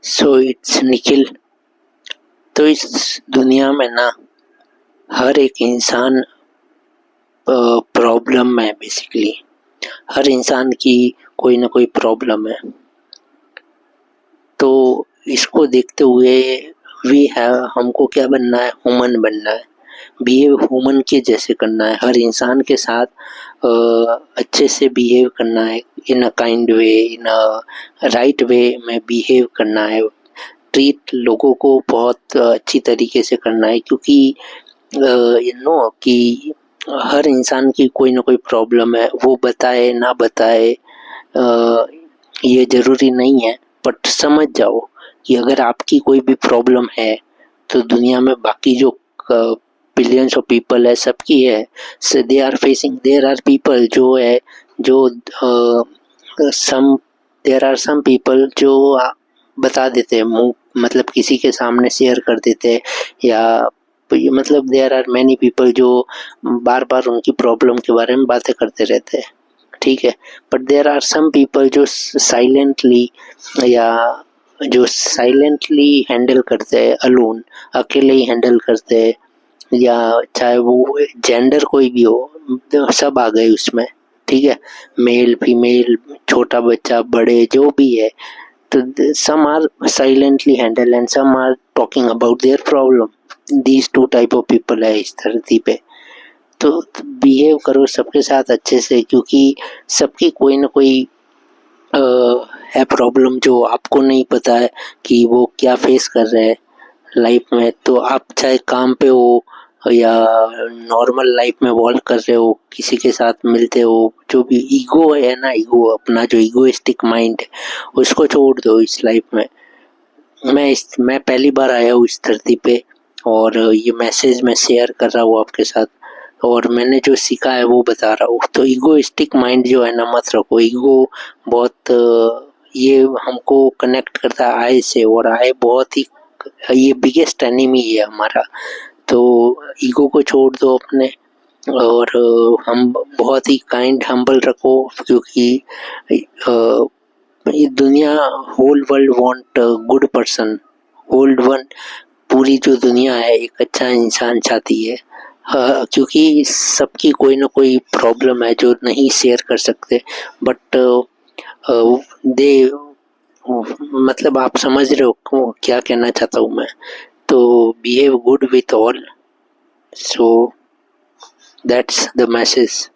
So it's Nikhil. तो इस दुनिया में ना हर एक इंसान प्रॉब्लम में है। बेसिकली हर इंसान की कोई ना कोई प्रॉब्लम है। तो इसको देखते हुए वी हैव हमको क्या बनना है, ह्यूमन बनना है। बिहेव ह्यूमन के जैसे करना है, हर इंसान के साथ अच्छे से बिहेव करना है, इन a kind way, in a right way में बिहेव करना है। ट्रीट लोगों को बहुत अच्छी तरीके से करना है, क्योंकि यू नो कि हर इंसान की कोई ना कोई प्रॉब्लम है। वो बताए ना बताए ये ज़रूरी नहीं है, बट समझ जाओ कि अगर आपकी कोई भी प्रॉब्लम है तो दुनिया में बाकी जो बिलियंस ऑफ पीपल है सबकी है। They are facing, there are people जो है जो some there are some people जो बता देते हैं, मुंह मतलब किसी के सामने शेयर कर देते हैं, या मतलब देयर आर मैनी पीपल जो बार बार उनकी प्रॉब्लम के बारे में बातें करते रहते हैं, ठीक है। But there are some people जो साइलेंटली या जो साइलेंटली हैंडल करते हैं, अलोन अकेले ही हैंडल करते हैं, या चाहे वो जेंडर कोई भी हो, तो सब आ गए उसमें, ठीक है। मेल फीमेल, छोटा बच्चा, बड़े, जो भी है। तो some are silently handle and some are talking about their problem. These two type of people है इस धरती पे। तो बिहेव करो सबके साथ अच्छे से, क्योंकि सबकी कोई ना कोई है प्रॉब्लम जो आपको नहीं पता है कि वो क्या फेस कर रहे हैं लाइफ में। तो आप चाहे काम पे हो या नॉर्मल लाइफ में वॉल्व कर रहे हो, किसी के साथ मिलते हो, जो भी ईगो है ना, ईगो अपना जो ईगोइस्टिक माइंड है उसको छोड़ दो इस लाइफ में। मैं पहली बार आया हूँ इस धरती पे, और ये मैसेज मैं शेयर कर रहा हूँ आपके साथ, और मैंने जो सीखा है वो बता रहा हूँ। तो ईगोइस्टिक माइंड जो है ना, मत रखो। ईगो बहुत ये हमको कनेक्ट करता है आय से, और आय बहुत ही ये बिगेस्ट एनिमी है हमारा। तो ईगो को छोड़ दो अपने, और हम बहुत ही काइंड हम्बल रखो, क्योंकि ये दुनिया, whole world want good person. Whole one पूरी जो दुनिया है एक अच्छा इंसान चाहती है। क्योंकि सबकी कोई ना कोई प्रॉब्लम है जो नहीं शेयर कर सकते, बट दे मतलब आप समझ रहे हो क्या कहना चाहता हूँ मैं। तो behave good with all, so that's the message.